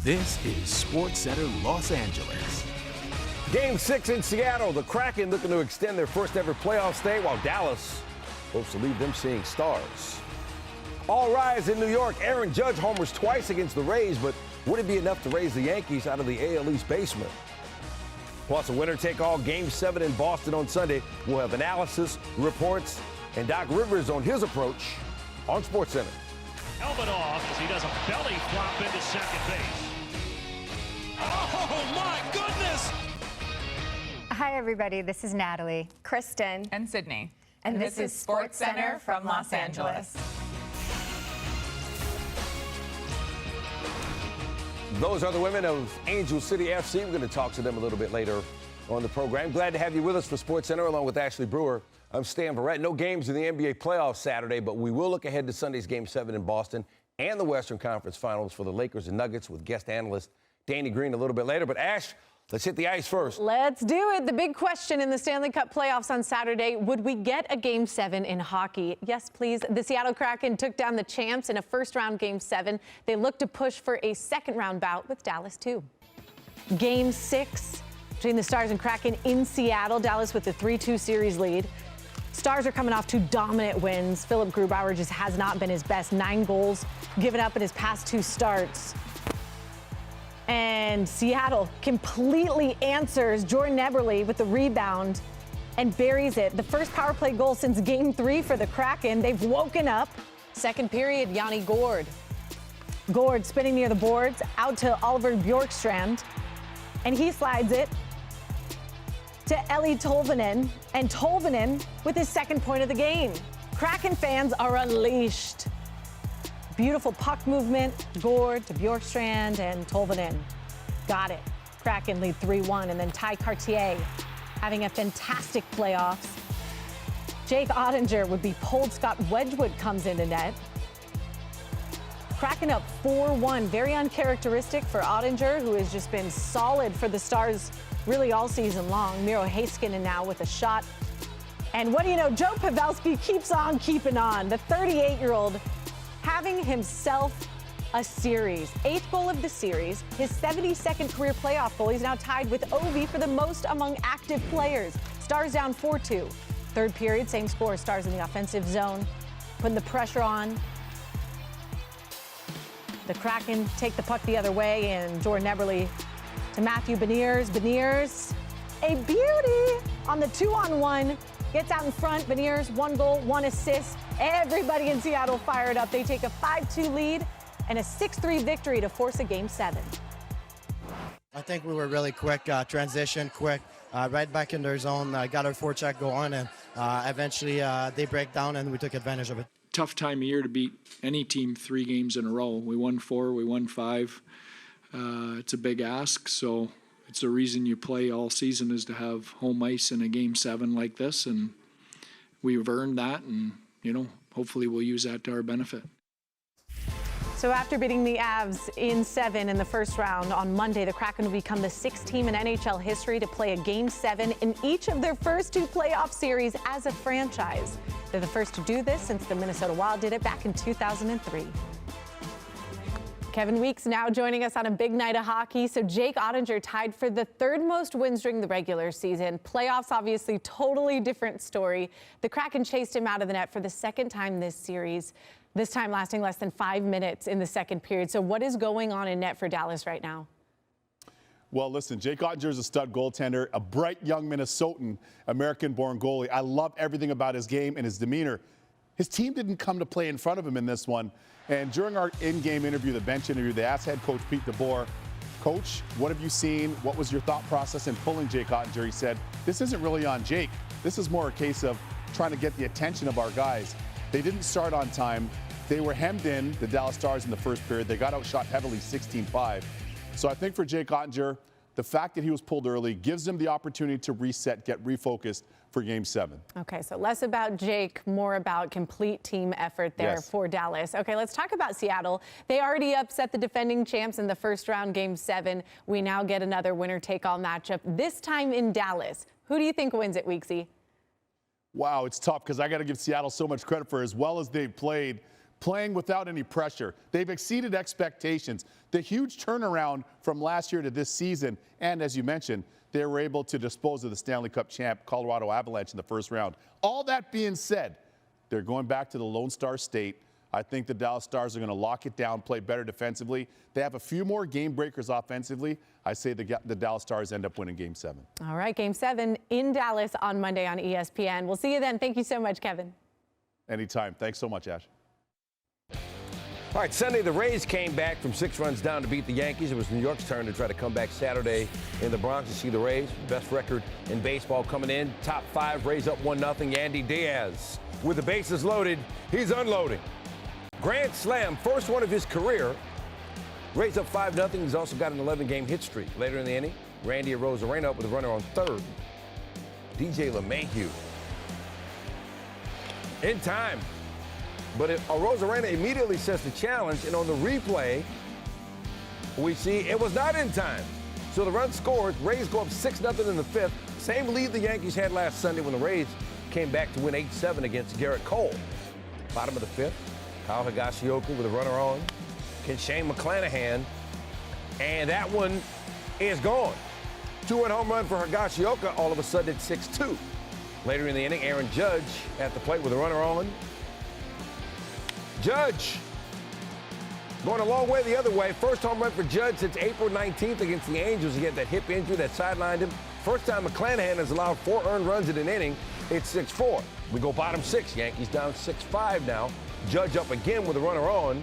This is SportsCenter Los Angeles. Game 6 in Seattle. The Kraken looking to extend their first ever playoff stay, while Dallas hopes to leave them seeing stars. All rise in New York. Aaron Judge homers twice against the Rays, but would it be enough to raise the Yankees out of the AL East basement? Plus, a winner-take-all Game 7 in Boston on Sunday. We'll have analysis, reports, and Doc Rivers on his approach on SportsCenter. Helmet off as he does a belly flop into second base. Oh, my goodness! Hi, everybody. This is Natalie, Kristen, and Sydney. And this is SportsCenter from Los Angeles. Those are the women of Angel City FC. We're going to talk to them a little bit later on the program. Glad to have you with us for SportsCenter, along with Ashley Brewer. I'm Stan Verrett. No games in the NBA playoffs Saturday, but we will look ahead to Sunday's Game 7 in Boston and the Western Conference Finals for the Lakers and Nuggets with guest analyst Danny Green a little bit later. But Ash, let's hit the ice first. Let's do it. The big question in the Stanley Cup playoffs on Saturday, would we get a Game 7 in hockey? Yes, please. The Seattle Kraken took down the champs in a first-round Game 7. They look to push for a second-round bout with Dallas, too. Game 6 between the Stars and Kraken in Seattle. Dallas with the 3-2 series lead. Stars are coming off 2 dominant wins. Philip Grubauer just has not been his best. 9 goals given up in his past 2 starts. And Seattle completely answers. Jordan Eberle with the rebound and buries it. The first power play goal since Game 3 for the Kraken. They've woken up. Second period, Yanni Gourde. Gourde spinning near the boards, out to Oliver Bjorkstrand. And he slides it to Eli Tolvanen. And Tolvanen with his second point of the game. Kraken fans are unleashed. Beautiful puck movement, Gourde to Bjorkstrand and Tolvanen. Got it. Kraken lead 3-1, and then Ty Cartier having a fantastic playoffs. Jake Ottinger would be pulled. Scott Wedgwood comes into net. Kraken up 4-1. Very uncharacteristic for Ottinger, who has just been solid for the Stars really all season long. Miro Heiskanen now with a shot. And what do you know? Joe Pavelski keeps on keeping on. The 38-year-old having himself a series. 8th goal of the series, his 72nd career playoff goal. He's now tied with Ovi for the most among active players. Stars down 4-2. Third period, same score. Stars in the offensive zone, putting the pressure on. The Kraken take the puck the other way, and Jordan Eberle to Matthew Beniers. Beniers, a beauty on the 2-on-1. Gets out in front. Beniers, 1 goal, 1 assist. Everybody in Seattle fired up. They take a 5-2 lead and a 6-3 victory to force a Game 7. I think we were really quick, transition quick, right back in their zone, got our forecheck going, and eventually they break down and we took advantage of it. Tough time of year to beat any team 3 games in a row. We won 4, we won 5. It's a big ask, so it's the reason you play all season is to have home ice in a Game 7 like this, and we've earned that, and hopefully we'll use that to our benefit. So after beating the Avs in 7 in the first round on Monday, the Kraken will become the 6th team in NHL history to play a Game 7 in each of their first 2 playoff series as a franchise. They're the first to do this since the Minnesota Wild did it back in 2003. Kevin Weeks now joining us on a big night of hockey. So Jake Ottinger tied for the 3rd most wins during the regular season. Playoffs, obviously, totally different story. The Kraken chased him out of the net for the 2nd time this series, this time lasting less than 5 minutes in the second period. So what is going on in net for Dallas right now? Well, listen, Jake Ottinger is a stud goaltender, a bright young Minnesotan, American-born goalie. I love everything about his game and his demeanor. His team didn't come to play in front of him in this one. And during our in-game interview, the bench interview, they asked head coach Pete DeBoer, Coach, what have you seen? What was your thought process in pulling Jake Ottinger? He said, this isn't really on Jake. This is more a case of trying to get the attention of our guys. They didn't start on time. They were hemmed in, the Dallas Stars, in the first period. They got outshot heavily 16-5. So I think for Jake Ottinger, the fact that he was pulled early gives him the opportunity to reset, get refocused for Game 7. Okay, so less about Jake, more about complete team effort there for Dallas. Okay, let's talk about Seattle. They already upset the defending champs in the first round, Game 7. We now get another winner-take-all matchup, this time in Dallas. Who do you think wins it, Weeksy? Wow, it's tough because I got to give Seattle so much credit for as well as they've played. playing without any pressure. They've exceeded expectations. The huge turnaround from last year to this season, and as you mentioned, they were able to dispose of the Stanley Cup champ Colorado Avalanche in the first round. All that being said, they're going back to the Lone Star State. I think the Dallas Stars are going to lock it down, play better defensively. They have a few more game breakers offensively. I say the Dallas Stars end up winning Game 7. All right, Game 7 in Dallas on Monday on ESPN. We'll see you then. Thank you so much, Kevin. Anytime. Thanks so much, Ash. All right, Sunday, the Rays came back from 6 runs down to beat the Yankees. It was New York's turn to try to come back Saturday in the Bronx to see the Rays. Best record in baseball coming in. Top 5, Rays up 1-0. Yandy Diaz with the bases loaded. He's unloading. Grand slam, first one of his career. Rays up 5-0. He's also got an 11-game hit streak. Later in the inning, Randy Arozarena up with a runner on third. DJ LeMahieu in time. But Arozarena immediately sets the challenge, and on the replay, we see it was not in time. So the run scored. Rays go up 6-0 in the 5th. Same lead the Yankees had last Sunday when the Rays came back to win 8-7 against Garrett Cole. Bottom of the 5th, Kyle Higashioka with a runner on. Shane McClanahan, and that one is gone. 2-run home run for Higashioka. All of a sudden, it's 6-2. Later in the inning, Aaron Judge at the plate with a runner on. Judge going a long way the other way. First home run for Judge since April 19th against the Angels. He had that hip injury that sidelined him. First time McClanahan has allowed 4 earned runs in an inning. It's 6-4. We go bottom 6. Yankees down 6-5 now. Judge up again with a runner on.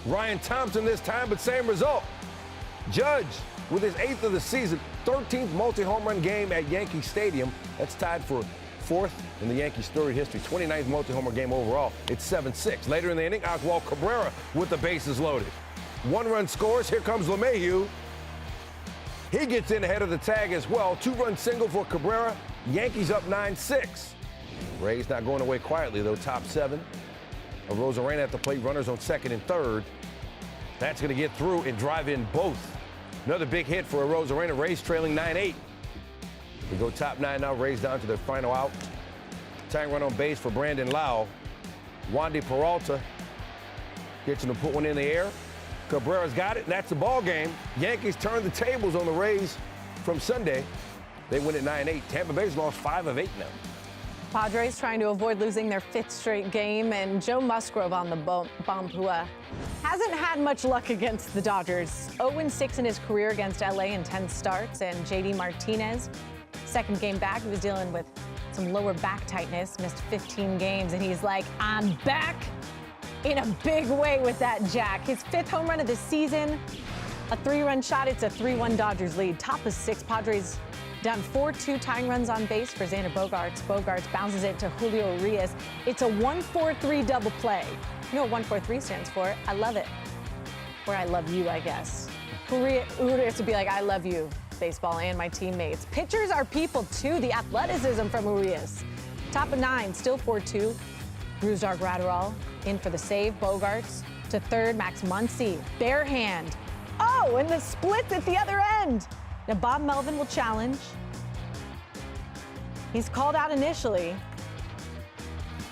Ryan Thompson this time, but same result. Judge with his 8th of the season, 13th multi-home run game at Yankee Stadium. That's tied for 4th in the Yankees' storied history. 29th multi-home run game overall. It's 7-6. Later in the inning, Oswald Cabrera with the bases loaded. 1-run scores. Here comes LeMahieu. He gets in ahead of the tag as well. 2-run single for Cabrera. Yankees up 9-6. Rays not going away quietly, though. Top 7. Arozarena at the plate. Runners on 2nd and 3rd. That's going to get through and drive in both. Another big hit for Arozarena. Rays trailing 9-8. We go top 9 now. Rays down to their final out. Tying run on base for Brandon Lau. Wandy Peralta gets him to put one in the air. Cabrera's got it, and that's the ball game. Yankees turn the tables on the Rays from Sunday. They win at 9-8. Tampa Bay's lost 5 of 8 now. Padres trying to avoid losing their 5th straight game, and Joe Musgrove on the bump who hasn't had much luck against the Dodgers. 0-6 in his career against LA in 10 starts, and JD Martinez, second game back, he was dealing with some lower back tightness, missed 15 games, and he's like, I'm back in a big way with that jack. His 5th home run of the season, a 3-run shot. It's a 3-1 Dodgers lead. Top of 6, Padres down 4-2, tying runs on base for Xander Bogaerts. Bogaerts bounces it to Julio Urias. It's a 1-4-3 double play. You know what 1-4-3 stands for? I love it. Or I love you, I guess. Urias would be like, I love you, baseball, and my teammates. Pitchers are people, too. The athleticism from Urias. Top of 9, still 4-2. Brusdar Graterol in for the save. Bogaerts to 3rd. Max Muncy, bare hand. Oh, and the splits at the other end. Now, Bob Melvin will challenge. He's called out initially,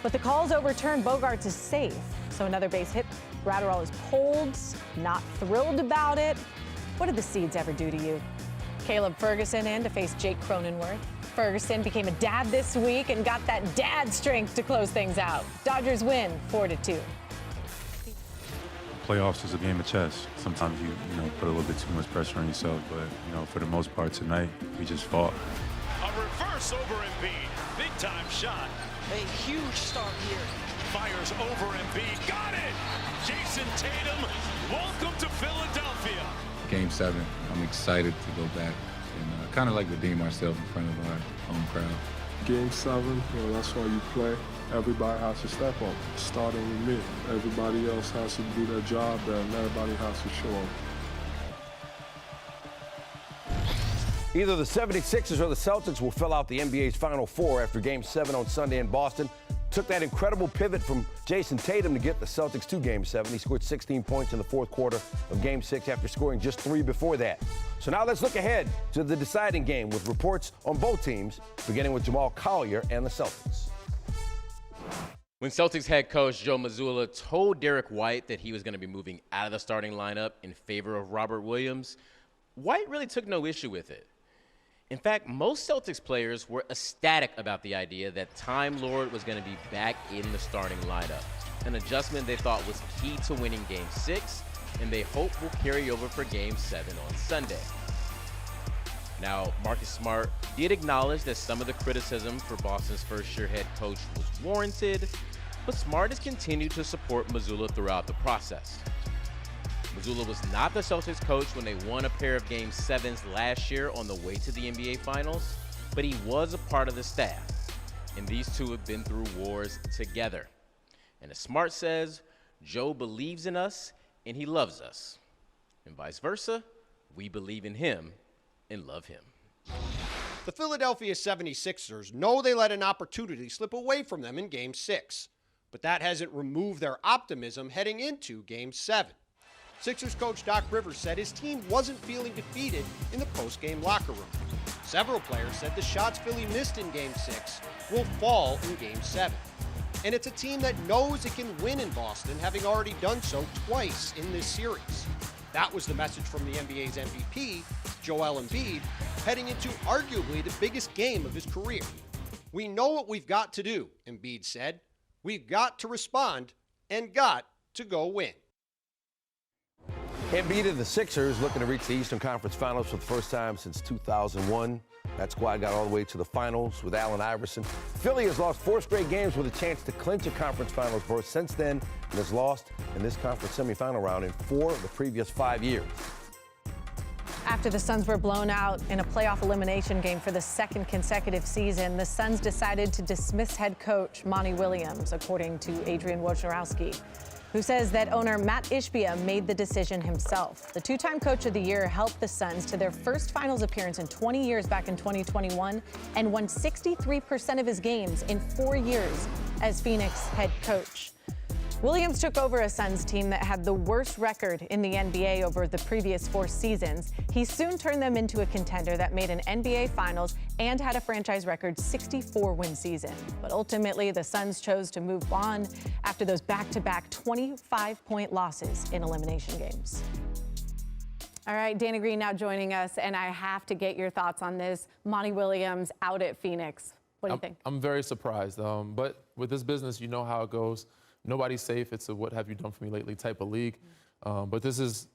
but the call is overturned. Bogaerts is safe. So another base hit. Graterol is pulled, not thrilled about it. What did the Seeds ever do to you? Caleb Ferguson in to face Jake Cronenworth. Ferguson became a dad this week and got that dad strength to close things out. Dodgers win 4-2. Playoffs is a game of chess. Sometimes you put a little bit too much pressure on yourself, but for the most part tonight, we just fought. A reverse over Embiid. Big time shot. A huge start here. Fires over Embiid. Got it! Jason Tatum, welcome to Philadelphia. Game 7, I'm excited to go back and kind of like redeem ourselves in front of our own crowd. Game 7, that's why you play. Everybody has to step up, starting with me. Everybody else has to do their job, and everybody has to show up. Either the 76ers or the Celtics will fill out the NBA's Final Four after Game 7 on Sunday in Boston. Took that incredible pivot from Jason Tatum to get the Celtics to Game 7. He scored 16 points in the 4th quarter of Game 6 after scoring just 3 before that. So now let's look ahead to the deciding game with reports on both teams, beginning with Jamal Collier and the Celtics. When Celtics head coach Joe Mazzulla told Derek White that he was going to be moving out of the starting lineup in favor of Robert Williams, White really took no issue with it. In fact, most Celtics players were ecstatic about the idea that Time Lord was going to be back in the starting lineup, an adjustment they thought was key to winning Game 6, and they hope will carry over for Game 7 on Sunday. Now, Marcus Smart did acknowledge that some of the criticism for Boston's first-year head coach was warranted, but Smart has continued to support Mazzulla throughout the process. Mazzulla was not the Celtics coach when they won a pair of Game 7s last year on the way to the NBA Finals, but he was a part of the staff, and these two have been through wars together. And as Smart says, Joe believes in us and he loves us, and vice versa, we believe in him and love him. The Philadelphia 76ers know they let an opportunity slip away from them in Game 6, but that hasn't removed their optimism heading into Game 7. Sixers coach Doc Rivers said his team wasn't feeling defeated in the post-game locker room. Several players said the shots Philly missed in Game 6 will fall in Game 7. And it's a team that knows it can win in Boston, having already done so twice in this series. That was the message from the NBA's MVP, Joel Embiid, heading into arguably the biggest game of his career. We know what we've got to do, Embiid said. We've got to respond and got to go win. Embiid and the Sixers looking to reach the Eastern Conference Finals for the first time since 2001. That squad got all the way to the finals with Allen Iverson. Philly has lost 4 straight games with a chance to clinch a conference finals berth since then, and has lost in this conference semifinal round in 4 of the previous 5 years. After the Suns were blown out in a playoff elimination game for the second consecutive season, the Suns decided to dismiss head coach Monty Williams, according to Adrian Wojnarowski, who says that owner Matt Ishbia made the decision himself. The 2-time Coach of the Year helped the Suns to their first finals appearance in 20 years back in 2021 and won 63% of his games in 4 years as Phoenix head coach. Williams took over a Suns team that had the worst record in the NBA over the previous 4 seasons. He soon turned them into a contender that made an NBA Finals and had a franchise record 64-win season. But ultimately, the Suns chose to move on after those back-to-back 25-point losses in elimination games. All right, Danny Green now joining us, and I have to get your thoughts on this. Monty Williams out at Phoenix. What do you think? I'm very surprised, but with this business, you know how it goes. Nobody's safe. It's a what have you done for me lately type of league. But this is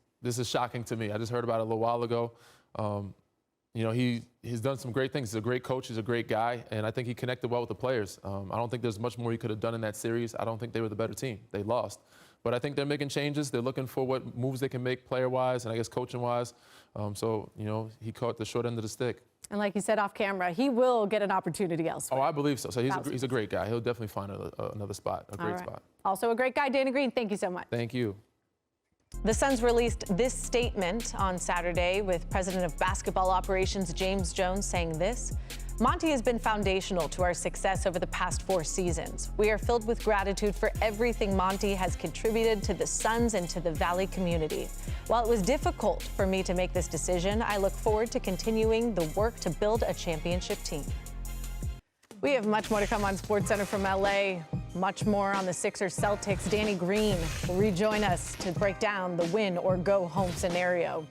shocking to me. I just heard about it a little while ago. You know, he's done some great things. He's a great coach. He's a great guy. And I think he connected well with the players. I don't think there's much more he could have done in that series. I don't think they were the better team. They lost. But I think they're making changes. They're looking for what moves they can make player-wise and I guess coaching-wise. So, you know, he caught the short end of the stick. And like you said off camera, he will get an opportunity elsewhere. Oh, I believe so. So he's a great guy. He'll definitely find another spot, a great spot. Also a great guy, Danny Green. Thank you so much. Thank you. The Suns released this statement on Saturday with President of Basketball Operations James Jones saying this: Monty has been foundational to our success over the past 4 seasons. We are filled with gratitude for everything Monty has contributed to the Suns and to the Valley community. While it was difficult for me to make this decision, I look forward to continuing the work to build a championship team. We have much more to come on SportsCenter from LA. Much more on the Sixers Celtics. Danny Green will rejoin us to break down the win or go home scenario.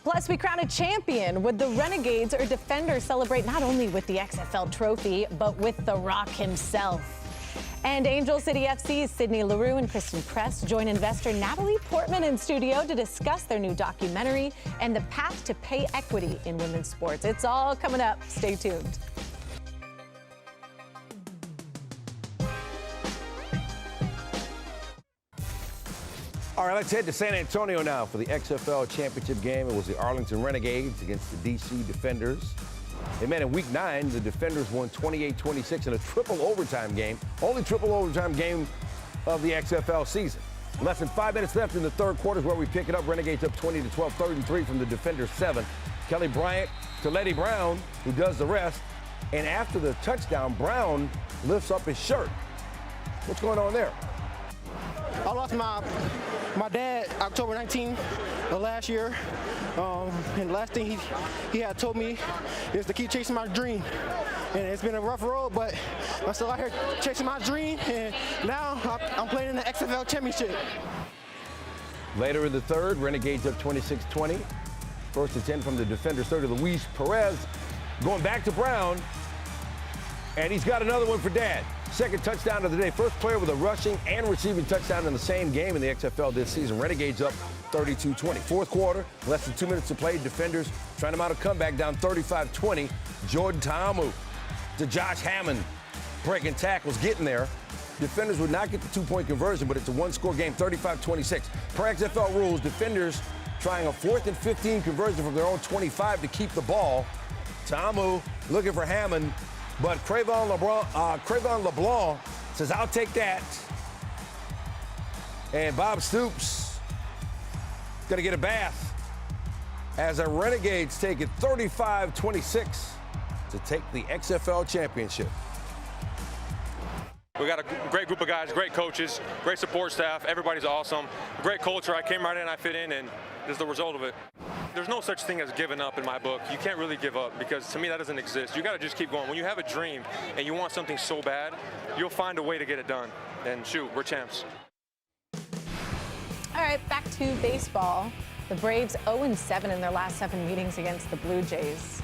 Plus, we crown a champion. Would the Renegades or Defenders celebrate not only with the XFL trophy, but with The Rock himself? And Angel City FC's Sydney Leroux and Kristen Press join investor Natalie Portman in studio to discuss their new documentary and the path to pay equity in women's sports. It's all coming up. Stay tuned. All right, let's head to San Antonio now for the XFL championship game. It was the Arlington Renegades against the DC Defenders. They met in Week 9. The Defenders won 28-26 in a triple overtime game. Only triple overtime game of the XFL season. Less than 5 minutes left in the third quarter is where we pick it up. Renegades up 20-12, 3rd and 3 from the Defenders' 7. Kelly Bryant to Letty Brown, who does the rest. And after the touchdown, Brown lifts up his shirt. What's going on there? I lost my dad October 19th of last year. And the last thing he had told me is to keep chasing my dream. and it's been a rough road, but I'm still out here chasing my dream, and now I'm playing in the XFL championship. Later in the third, Renegades up 26-20. First and 10 from the defender's third to Luis Perez. Going back to Brown, and he's got another one for Dad. Second touchdown of the day. First player with a rushing and receiving touchdown in the same game in the XFL this season. Renegades up 32-20. Fourth quarter, less than 2 minutes to play. Defenders trying to mount a comeback down 35-20. Jordan Ta'amu to Josh Hammond. Breaking tackles, getting there. Defenders would not get the 2-point conversion, but it's a one-score game, 35-26. Per XFL rules, defenders trying a 4th and 15 conversion from their own 25 to keep the ball. Ta'amu looking for Hammond, but Cravon LeBlanc says, I'll take that. And Bob Stoops going to get a bath as the Renegades take it 35-26 to take the XFL championship. We got a great group of guys, great coaches, great support staff. Everybody's awesome. Great culture. I came right in, I fit in, and this is the result of it. There's no such thing as giving up in my book. You can't really give up because to me that doesn't exist. You got to just keep going. When you have a dream and you want something so bad, you'll find a way to get it done. And shoot, we're champs. All right, back to baseball. The Braves 0-7 in their last 7 meetings against the Blue Jays.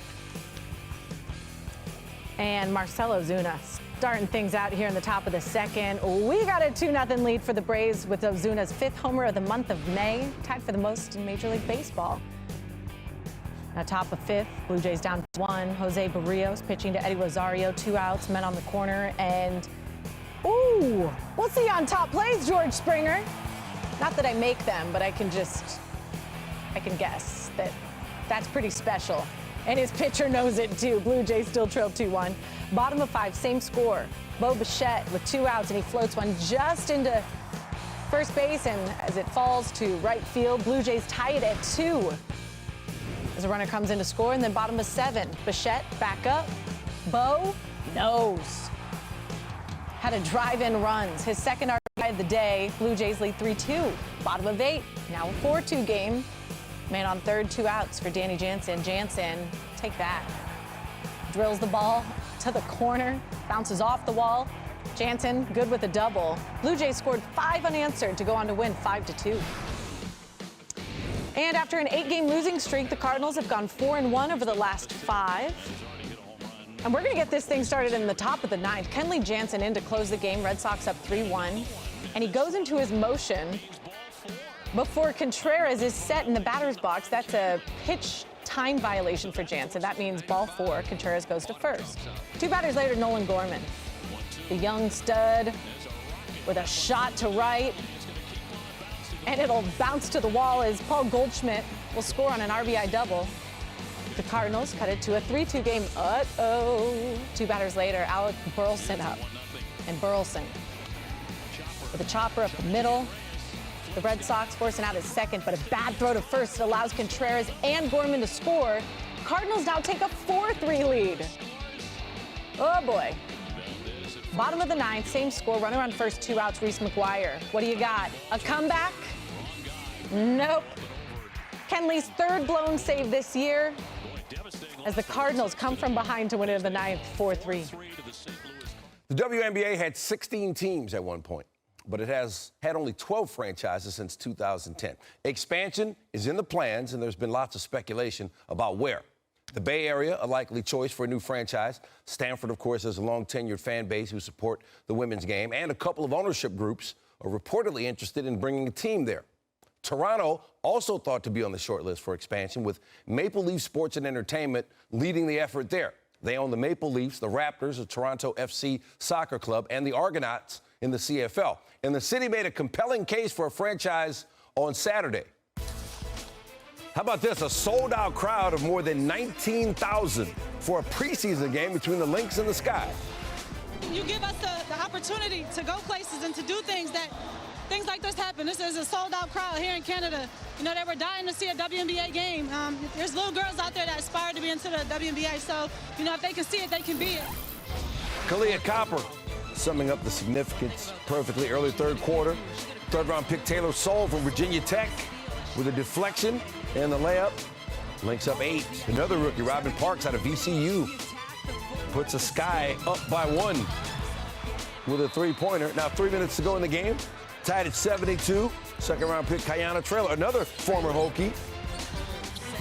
And Marcell Ozuna starting things out here in the top of the second. We got a 2-0 lead for the Braves with Ozuna's 5th homer of the month of May, tied for the most in Major League Baseball. Now top of 5th, Blue Jays down 1. Jose Barrios pitching to Eddie Rosario, 2 outs, men on the corner, and ooh, we'll see on top plays, George Springer. Not that I make them, but I can guess that that's pretty special. And his pitcher knows it too. Blue Jays still trail 2-1. Bottom of 5, same score. Bo Bichette with 2 outs, and he floats one just into first base, and as it falls to right field, Blue Jays tie it at 2. As a runner comes in to score, and then bottom of 7, Bichette back up. Bo knows how to drive in runs. His second RBI of the day. Blue Jays lead 3-2. Bottom of 8, now a 4-2 game. Man on third, 2 outs for Danny Jansen. Jansen, take that. Drills the ball to the corner, bounces off the wall. Jansen, good with a double. Blue Jays scored 5 unanswered to go on to win 5-2. And after an 8-game losing streak, the Cardinals have gone 4-1 over the last 5. And we're going to get this thing started in the top of the 9th. Kenley Jansen in to close the game. Red Sox up 3-1. And he goes into his motion before Contreras is set in the batter's box. That's a pitch time violation for Jansen. That means ball 4. Contreras goes to first. 2 batters later, Nolan Gorman, the young stud, with a shot to right. And it'll bounce to the wall as Paul Goldschmidt will score on an RBI double. The Cardinals cut it to a 3-2 game. Uh-oh. 2 batters later, Alec Burleson up. And Burleson with a chopper up the middle. The Red Sox forcing out his second, but a bad throw to first allows Contreras and Gorman to score. Cardinals now take a 4-3 lead. Oh, boy. Bottom of the 9th, same score. Runner on first, 2 outs, Reese McGuire. What do you got? A comeback? Nope. Kenley's 3rd blown save this year as the Cardinals come from behind to win it in the 9th, 4-3. The WNBA had 16 teams at one point, but it has had only 12 franchises since 2010. Expansion is in the plans, and there's been lots of speculation about where. The Bay Area, a likely choice for a new franchise. Stanford, of course, has a long-tenured fan base who support the women's game, and a couple of ownership groups are reportedly interested in bringing a team there. Toronto also thought to be on the short list for expansion, with Maple Leaf Sports and Entertainment leading the effort there. They own the Maple Leafs, the Raptors, the Toronto FC Soccer Club, and the Argonauts in the CFL. And the city made a compelling case for a franchise on Saturday. How about this? A sold-out crowd of more than 19,000 for a preseason game between the Lynx and the Sky. You give us the opportunity to go places and to do things like this happen. This is a sold-out crowd here in Canada. You know, they were dying to see a WNBA game. There's little girls out there that aspire to be into the WNBA. So, you know, if they can see it, they can be it. Kalia Copper summing up the significance perfectly. Early 3rd quarter. 3rd-round pick Taylor Soule from Virginia Tech with a deflection and the layup. Lynx up 8. Another rookie, Robin Parks, out of VCU. puts a Sky up by 1 with a three-pointer. Now 3 minutes to go in the game. Tied at 72. Second-round pick Kayana Traylor, another former Hokie,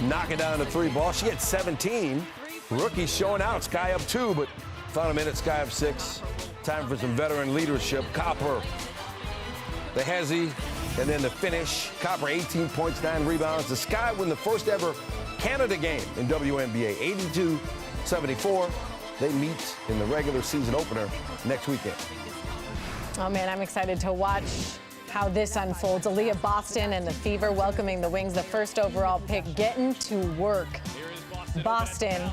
knocking down the 3 ball. She had 17. Rookie showing out. Sky up 2, but final minute, Sky up 6. Time for some veteran leadership. Copper, the hezzy, and then the finish. Copper, 18 points, 9 rebounds. The Sky win the first ever Canada game in WNBA, 82-74. They meet in the regular season opener next weekend. Oh, man, I'm excited to watch how this unfolds. Aaliyah Boston and the Fever welcoming the Wings, the first overall pick, getting to work. Boston,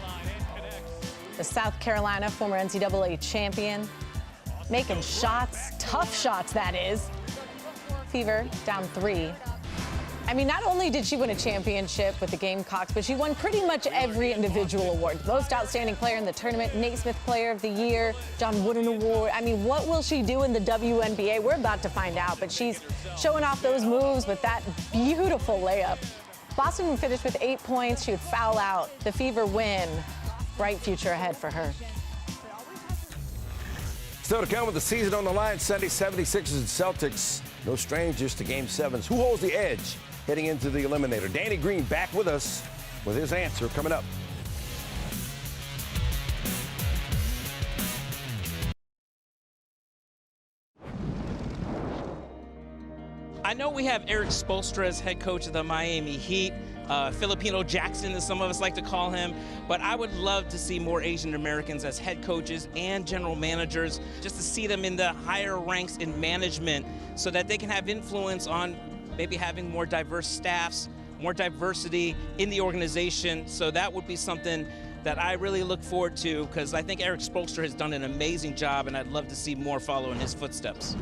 the South Carolina former NCAA champion, making shots, tough shots, that is. Fever down 3. I mean, not only did she win a championship with the Gamecocks, but she won pretty much every individual award. Most outstanding player in the tournament, Naismith Player of the Year, John Wooden Award. I mean, what will she do in the WNBA? We're about to find out, but she's showing off those moves with that beautiful layup. Boston would finish with 8 points. She would foul out. The Fever win. Bright future ahead for her. Still to come with the season on the line Sunday, 76ers and Celtics. No strangers to Game 7s. Who holds the edge heading into the eliminator? Danny Green back with us with his answer coming up. I know we have Eric Spoelstra as head coach of the Miami Heat. Filipino Jackson, as some of us like to call him. But I would love to see more Asian Americans as head coaches and general managers, just to see them in the higher ranks in management so that they can have influence on maybe having more diverse staffs, more diversity in the organization. So that would be something that I really look forward to, because I think Eric Spoelstra has done an amazing job, and I'd love to see more follow in his footsteps.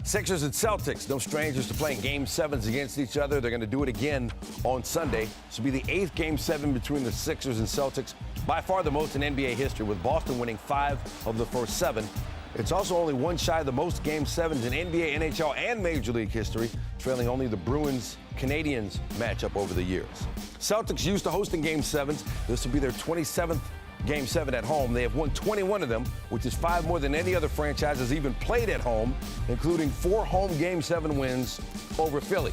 Sixers and Celtics, no strangers to playing Game 7s against each other. They're going to do it again on Sunday. This will be the 8th Game 7 between the Sixers and Celtics, by far the most in NBA history, with Boston winning 5 of the first 7. It's also only one shy of the most Game 7s in NBA, NHL, and Major League history, trailing only the Bruins-Canadiens matchup over the years. Celtics used to hosting Game 7s. This will be their 27th Game 7 at home. They have won 21 of them, which is 5 more than any other franchise has even played at home, including 4 home Game 7 wins over Philly.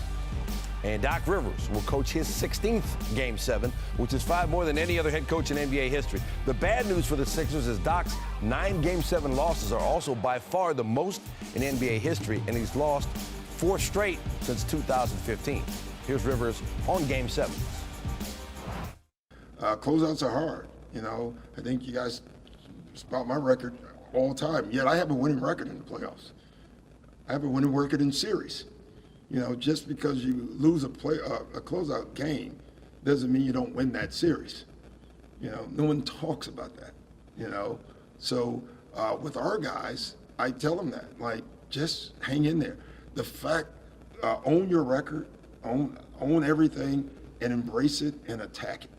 And Doc Rivers will coach his 16th Game 7, which is 5 more than any other head coach in NBA history. The bad news for the Sixers is Doc's 9 Game 7 losses are also by far the most in NBA history, and he's lost 4 straight since 2015. Here's Rivers on Game 7. Closeouts are hard. You know, I think you guys spout my record all the time. Yet I have a winning record in the playoffs. I have a winning record in series. You know, just because you lose a closeout game doesn't mean you don't win that series. You know, no one talks about that, you know. So with our guys, I tell them that, like, just hang in there. The fact, own your record, own everything, and embrace it and attack it.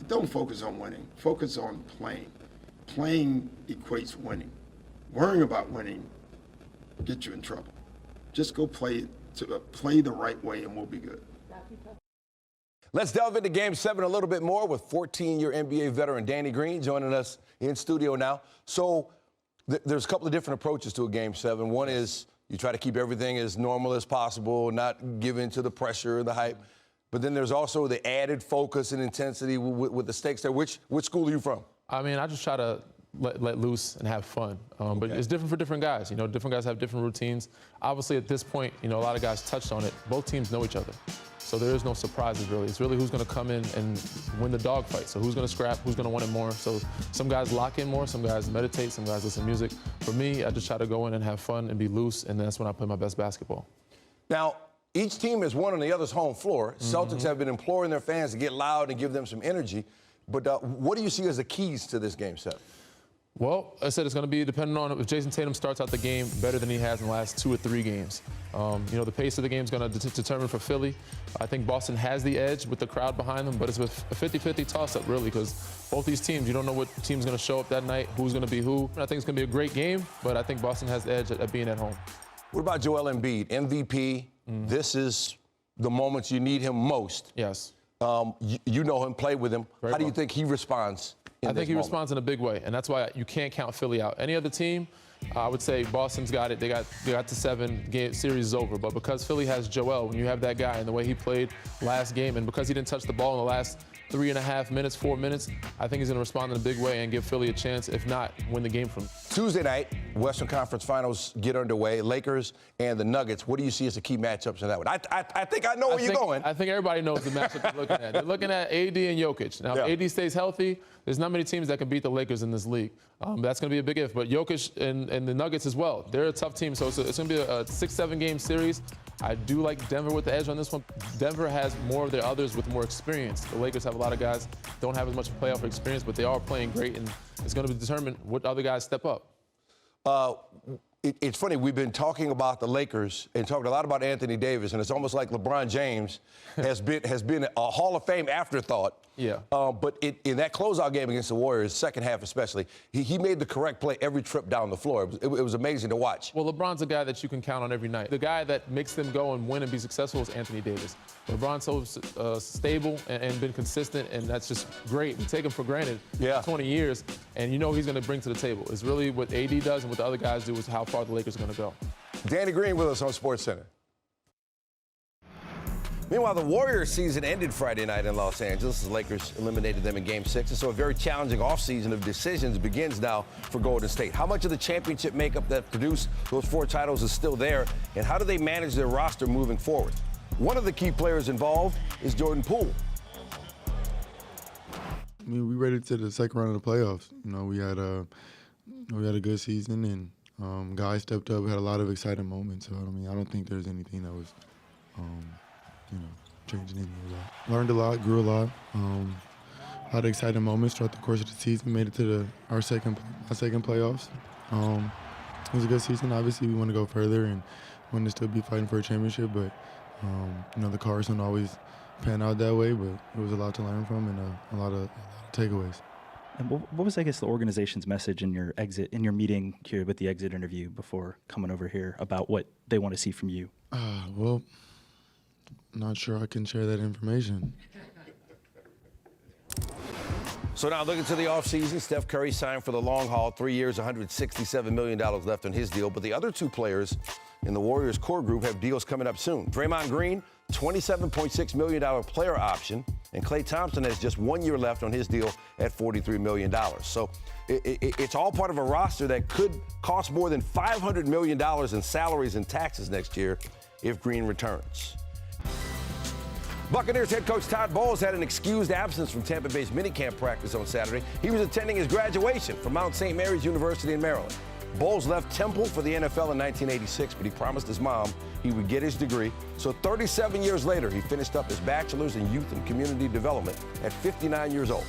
Don't focus on winning. Focus on playing. Playing equates winning. Worrying about winning gets you in trouble. Just go play the right way, and we'll be good. Let's delve into Game 7 a little bit more with 14-year NBA veteran Danny Green joining us in studio now. So there's a couple of different approaches to a Game 7. One is you try to keep everything as normal as possible, not give in to the pressure and the hype. But then there's also the added focus and intensity with the stakes there. Which school are you from? I mean, I just try to let loose and have fun. But it's different for different guys. You know, different guys have different routines. Obviously, at this point, you know, a lot of guys touched on it. Both teams know each other. So there is no surprises, really. It's really who's going to come in and win the dogfight. So who's going to scrap, who's going to want it more. So some guys lock in more, some guys meditate, some guys listen to music. For me, I just try to go in and have fun and be loose, and that's when I play my best basketball. Now, each team has won on the other's home floor. Celtics have been imploring their fans to get loud and give them some energy. But what do you see as the keys to this Game 7? Well, I said it's going to be dependent on if Jason Tatum starts out the game better than he has in the last 2 or 3 games. You know, the pace of the game is going to determine for Philly. I think Boston has the edge with the crowd behind them, but it's with a 50-50 toss-up, really, because both these teams, you don't know what team's going to show up that night, who's going to be who. I think it's going to be a great game, but I think Boston has the edge at being at home. What about Joel Embiid, MVP? This is the moments you need him most. Yes. You know him, play with him. How do you think he responds? I think he responds in a big way, and that's why you can't count Philly out. Any other team, I would say Boston's got it. They got to 7. Series is over. But because Philly has Joel, when you have that guy and the way he played last game, and because he didn't touch the ball in the last 3.5 minutes, 4 minutes, I think he's going to respond in a big way and give Philly a chance, if not, win the game from him. Tuesday night, Western Conference Finals get underway. Lakers and the Nuggets. What do you see as the key matchups in that one? I think I know where you're going. I think everybody knows the matchup they're looking at. They're looking at AD and Jokic. Now, if AD stays healthy, there's not many teams that can beat the Lakers in this league. That's going to be a big if. But Jokic and the Nuggets as well. They're a tough team, so it's going to be a 6-7 game series. I do like Denver with the edge on this one. Denver has more of their others with more experience. The Lakers have a lot of guys don't have as much playoff experience, but they are playing great, and it's going to be determined what other guys step up. It's funny, we've been talking about the Lakers and talking a lot about Anthony Davis, and it's almost like LeBron James has been a Hall of Fame afterthought. Yeah. But in that closeout game against the Warriors, second half especially, he made the correct play every trip down the floor. It was amazing to watch. Well, LeBron's a guy that you can count on every night. The guy that makes them go and win and be successful is Anthony Davis. LeBron's so stable and been consistent, and that's just great. We take him for granted for 20 years, and you know he's going to bring to the table. It's really what AD does and what the other guys do is how far the Lakers are going to go. Danny Green with us on SportsCenter. Meanwhile, the Warriors season ended Friday night in Los Angeles as the Lakers eliminated them in Game 6. And so a very challenging offseason of decisions begins now for Golden State. How much of the championship makeup that produced those 4 titles is still there, and how do they manage their roster moving forward? One of the key players involved is Jordan Poole. I mean, we ready to the second round of the playoffs. You know, we had a good season, and guys stepped up, had a lot of exciting moments. So, I mean, I don't think there's anything that was, changing anything a lot. Learned a lot, grew a lot. A lot of exciting moments throughout the course of the season. Made it to our second playoffs. It was a good season. Obviously, we want to go further and want to still be fighting for a championship, but the cards don't always pan out that way, but it was a lot to learn from and a lot of takeaways. And what was, I guess, the organization's message in your meeting here with the exit interview before coming over here about what they want to see from you? Well, not sure I can share that information. So now looking to the offseason, Steph Curry signed for the long haul, 3 years, $167 million left on his deal. But the other 2 players in the Warriors core group have deals coming up soon. Draymond Green, $27.6 million player option, and Klay Thompson has just 1 year left on his deal at $43 million. So it's all part of a roster that could cost more than $500 million in salaries and taxes next year if Green returns. Buccaneers head coach Todd Bowles had an excused absence from Tampa Bay's minicamp practice on Saturday. He was attending his graduation from Mount St. Mary's University in Maryland. Bowles left Temple for the NFL in 1986, but he promised his mom he would get his degree. So 37 years later, he finished up his bachelor's in youth and community development at 59 years old.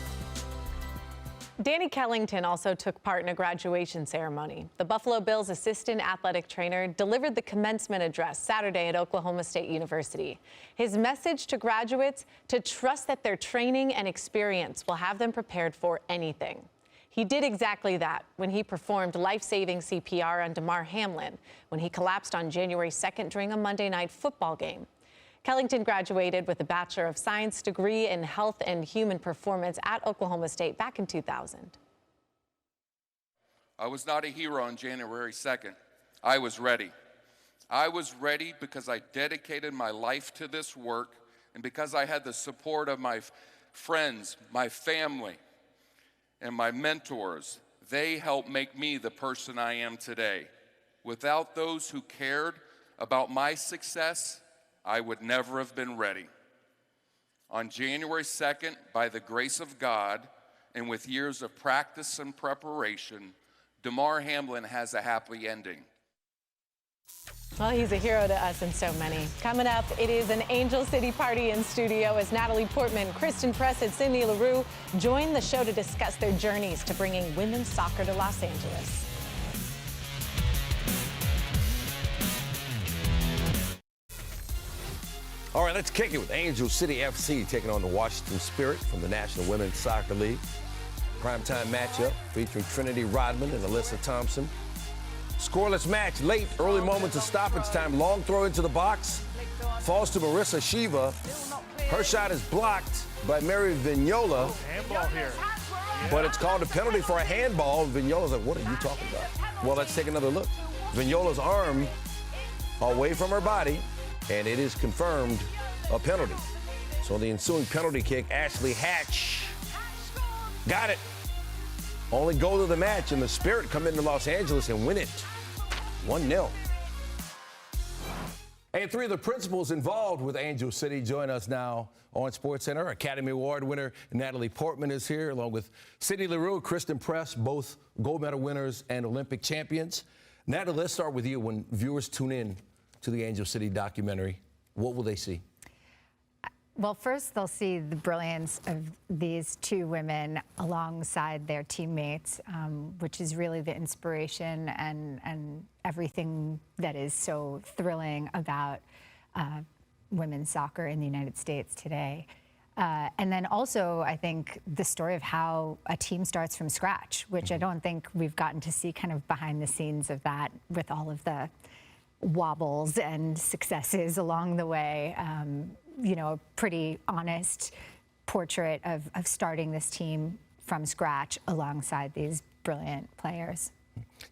Danny Kellington also took part in a graduation ceremony. The Buffalo Bills assistant athletic trainer delivered the commencement address Saturday at Oklahoma State University. His message to graduates: to trust that their training and experience will have them prepared for anything. He did exactly that when he performed life-saving CPR on Damar Hamlin when he collapsed on January 2nd during a Monday night football game. Kellington graduated with a Bachelor of Science degree in Health and Human Performance at Oklahoma State back in 2000. I was not a hero on January 2nd. I was ready. I was ready because I dedicated my life to this work and because I had the support of my friends, my family, and my mentors. They helped make me the person I am today. Without those who cared about my success, I would never have been ready. On January 2nd, by the grace of God, and with years of practice and preparation, Damar Hamlin has a happy ending. Well, he's a hero to us and so many. Coming up, it is an Angel City party in studio as Natalie Portman, Kristen Press, and Cindy LaRue join the show to discuss their journeys to bringing women's soccer to Los Angeles. All right, let's kick it with Angel City FC taking on the Washington Spirit from the National Women's Soccer League. Primetime matchup featuring Trinity Rodman and Alyssa Thompson. Scoreless match late, early moments of stoppage time. Long throw into the box. Falls to Marissa Shiva. Her shot is blocked by Mary Vignola, Handball here. but it's called a penalty for a handball. Vignola's like, what are you talking about? Well, let's take another look. Vignola's arm away from her body, and it is confirmed a penalty. So the ensuing penalty kick, Ashley Hatch got it. Only goal of the match, and the Spirit come into Los Angeles and win it 1-0. And three of the principals involved with Angel City join us now on SportsCenter. Academy Award winner Natalie Portman is here, along with Cindy LaRue, Kristen Press, both gold medal winners and Olympic champions. Natalie, let's start with you. When viewers tune in to the Angel City documentary, what will they see? Well, first they'll see the brilliance of these two women alongside their teammates, which is really the inspiration and everything that is so thrilling about women's soccer in the United States today. And then also, I think, the story of how a team starts from scratch, which I don't think we've gotten to see kind of behind the scenes of that with all of the wobbles and successes along the way. You know, a pretty honest portrait of starting this team from scratch alongside these brilliant players.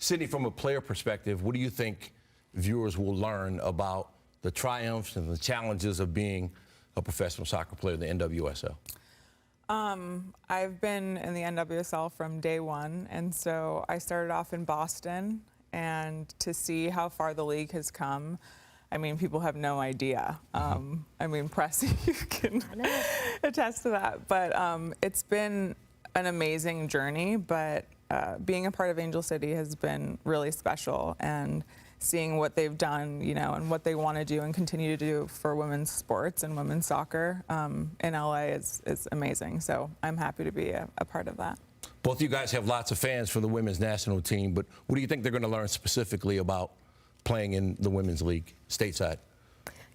Sydney, from a player perspective, what do you think viewers will learn about the triumphs and the challenges of being a professional soccer player in the NWSL? I've been in the NWSL from day one, and so I started off in Boston, and to see how far the league has come, I mean, people have no idea. I mean, Press, you can attest to that. But it's been an amazing journey, but being a part of Angel City has been really special, and seeing what they've done, you know, and what they want to do and continue to do for women's sports and women's soccer in LA is amazing. So I'm happy to be a part of that. Both of you guys have lots of fans for the women's national team, but what do you think they're going to learn specifically about playing in the women's league stateside?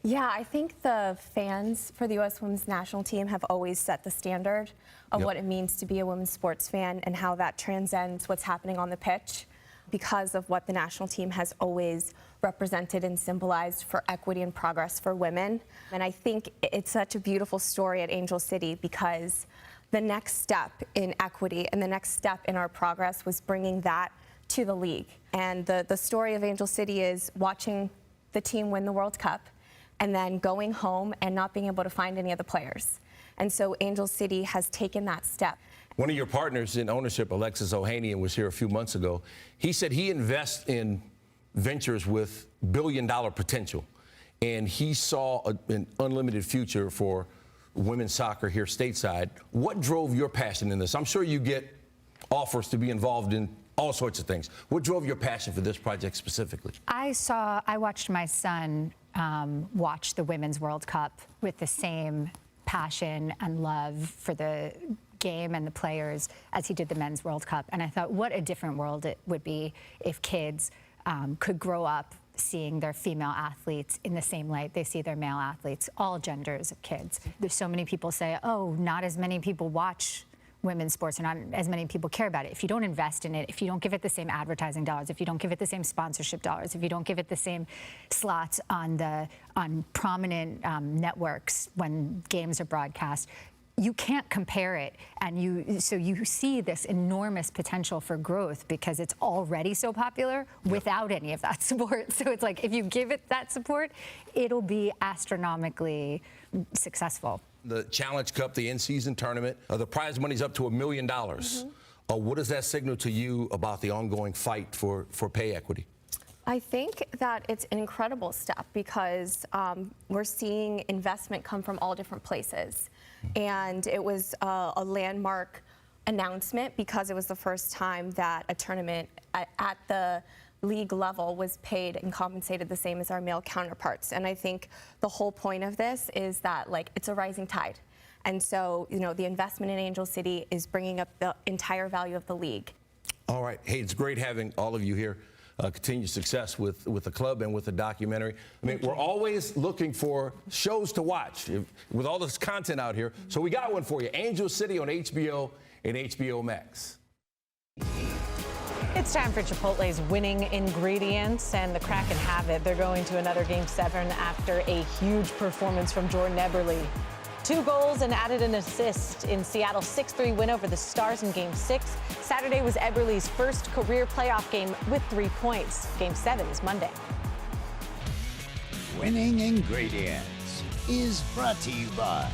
Yeah, I think the fans for the U.S. women's national team have always set the standard of what it means to be a women's sports fan and how that transcends what's happening on the pitch, because of what the national team has always represented and symbolized for equity and progress for women. And I think it's such a beautiful story at Angel City, because the next step in equity and the next step in our progress was bringing that to the league. And the story of Angel City is watching the team win the World Cup and then going home and not being able to find any of the players. And so Angel City has taken that step. One of your partners in ownership, Alexis Ohanian, was here a few months ago. He said he invests in ventures with billion-dollar potential, and he saw an unlimited future for women's soccer here stateside. What drove your passion in this? I'm sure you get offers to be involved in all sorts of things. What drove your passion for this project specifically? I watched my son watch the Women's World Cup with the same passion and love for the game and the players as he did the Men's World Cup. And I thought, what a different world it would be if kids could grow up seeing their female athletes in the same light they see their male athletes, all genders of kids. There's so many people say, oh, not as many people watch women's sports, or not as many people care about it. If you don't invest in it, if you don't give it the same advertising dollars, if you don't give it the same sponsorship dollars, if you don't give it the same slots on prominent networks when games are broadcast, you can't compare it. And so you see this enormous potential for growth because it's already so popular without any of that support. So it's like, if you give it that support, it'll be astronomically successful. The Challenge Cup, the in-season tournament, the prize money's up to $1 million. What does that signal to you about the ongoing fight for pay equity? I think that it's an incredible step because we're seeing investment come from all different places. And it was a landmark announcement because it was the first time that a tournament at the league level was paid and compensated the same as our male counterparts. And I think the whole point of this is that, like, it's a rising tide. And so, you know, the investment in Angel City is bringing up the entire value of the league. All right. Hey, it's great having all of you here. Continued success with the club and with the documentary. I mean, we're always looking for shows to watch with all this content out here. So we got one for you, Angel City on HBO and HBO Max. It's time for Chipotle's winning ingredients, and the Kraken have it. They're going to another Game 7 after a huge performance from Jordan Eberle. 2 goals and added an assist in Seattle's 6-3 win over the Stars in Game 6. Saturday was Eberle's first career playoff game with 3 points. Game 7 is Monday. Winning Ingredients is brought to you by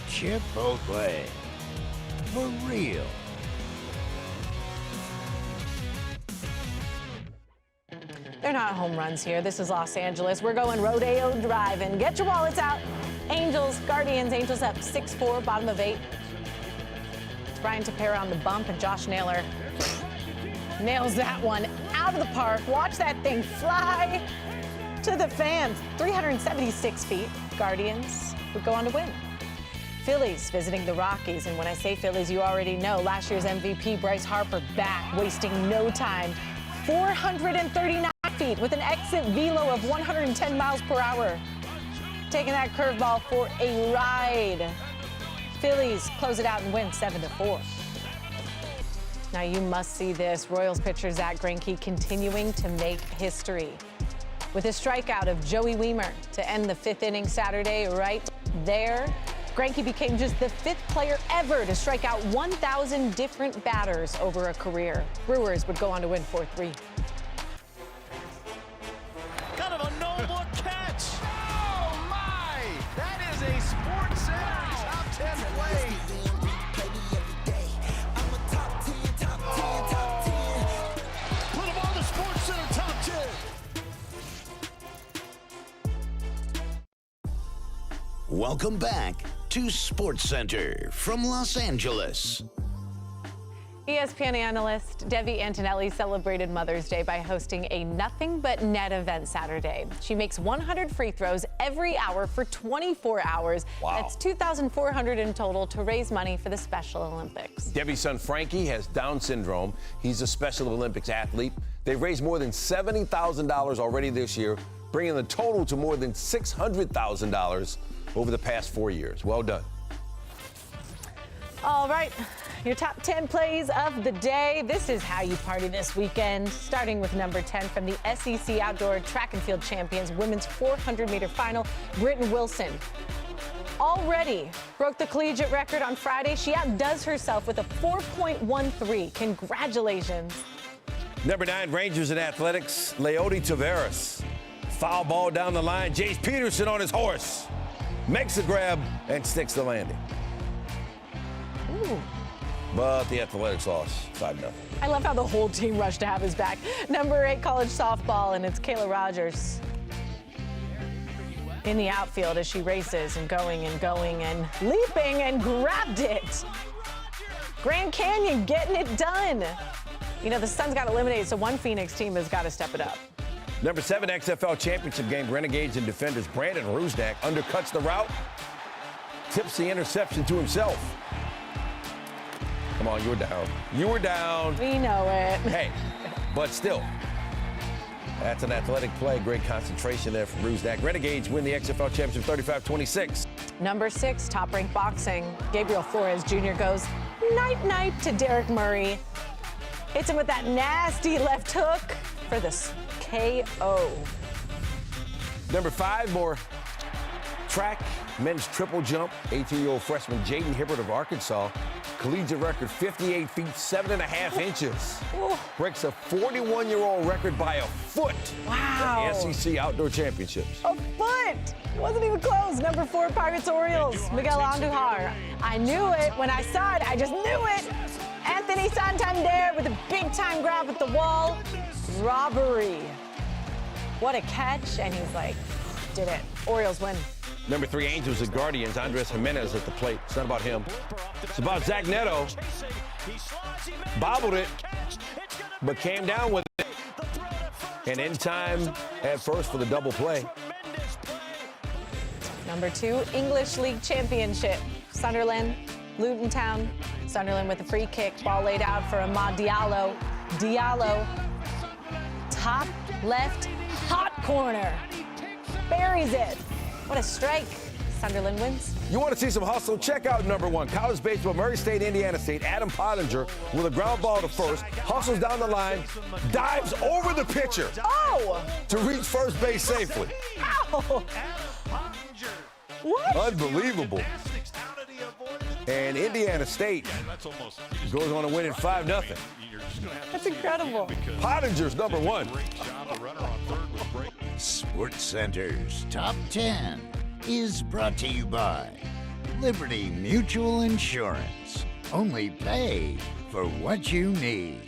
Chipotle. For real. They're not home runs here. This is Los Angeles. We're going Rodeo Drive and get your wallets out. Angels, Guardians, Angels up 6-4, bottom of 8. It's Brian Tepera on the bump, and Josh Naylor nails that one out of the park. Watch that thing fly to the fans. 376 feet. Guardians would go on to win. Phillies visiting the Rockies, and when I say Phillies, you already know last year's MVP Bryce Harper back, wasting no time. 439 feet with an exit velo of 110 miles per hour. Taking that curveball for a ride. Phillies close it out and win 7-4. Now you must see this. Royals pitcher Zach Greinke continuing to make history with a strikeout of Joey Wiemer to end the 5th inning Saturday right there. Greinke became just the 5th player ever to strike out 1,000 different batters over a career. Brewers would go on to win 4-3. Kind of a noble catch. Oh, my. That is a SportsCenter top 10 play. Put him on the SportsCenter top 10. Welcome back to SportsCenter from Los Angeles. ESPN analyst Debbie Antonelli celebrated Mother's Day by hosting a nothing but net event Saturday. She makes 100 free throws every hour for 24 hours. Wow. That's 2,400 in total to raise money for the Special Olympics. Debbie's son Frankie has Down syndrome. He's a Special Olympics athlete. They've raised more than $70,000 already this year, bringing the total to more than $600,000 over the past 4 years. Well done. All right, your top 10 plays of the day. This is how you party this weekend, starting with number 10 from the SEC Outdoor Track and Field Champions Women's 400-meter final, Britton Wilson. Already broke the collegiate record on Friday. She outdoes herself with a 4.13. Congratulations. Number 9, Rangers in athletics, Leody Taveras. Foul ball down the line. Jace Peterson on his horse. Makes the grab and sticks the landing. Ooh. But the Athletics lost 5-0. I love how the whole team rushed to have his back. Number 8, college softball, and it's Kayla Rogers in the outfield as she races and going and leaping and grabbed it. Grand Canyon getting it done. You know, the Suns got eliminated, so one Phoenix team has got to step it up. Number 7, XFL championship game, Renegades and defenders Brandon Rusnak undercuts the route, tips the interception to himself. Come on, you were down. You were down. We know it. Hey, but still, that's an athletic play. Great concentration there from Rusnak. Renegades win the XFL championship 35-26. Number 6, top-ranked boxing. Gabriel Flores Jr. goes night-night to Derek Murray. Hits him with that nasty left hook for the KO. Number 5, more track, men's triple jump. 18-year-old freshman Jaden Hibbert of Arkansas. Collegiate record 58 feet 7.5 inches. Ooh. Breaks a 41-year-old record by a foot. Wow. At the SEC Outdoor Championships. A foot! Wasn't even close. Number 4, Pirates Orioles, Miguel Andujar. I knew it. When I saw it, I just knew it. Anthony Santander with a big-time grab at the wall. Robbery. What a catch. And he's like, did it. Orioles win. Number 3, Angels and Guardians, Andres Jimenez at the plate. It's not about him. It's about Zach Neto. Bobbled it, but came down with it. And in time at first for the double play. Number 2, English League Championship. Sunderland, Luton Town. Sunderland with a free kick. Ball laid out for Amad Diallo. Diallo, top left, hot corner. Buries it. What a strike. Sunderland wins. You want to see some hustle? Check out number 1, college baseball, Murray State, Indiana State. Adam Pottinger with a ground ball to first, hustles down the line, dives over the pitcher to reach first base safely. Ow! What? Unbelievable. And Indiana State goes on to win it 5-0. That's incredible. Pottinger's number 1. SportsCenter's Top 10 is brought to you by Liberty Mutual Insurance. Only pay for what you need.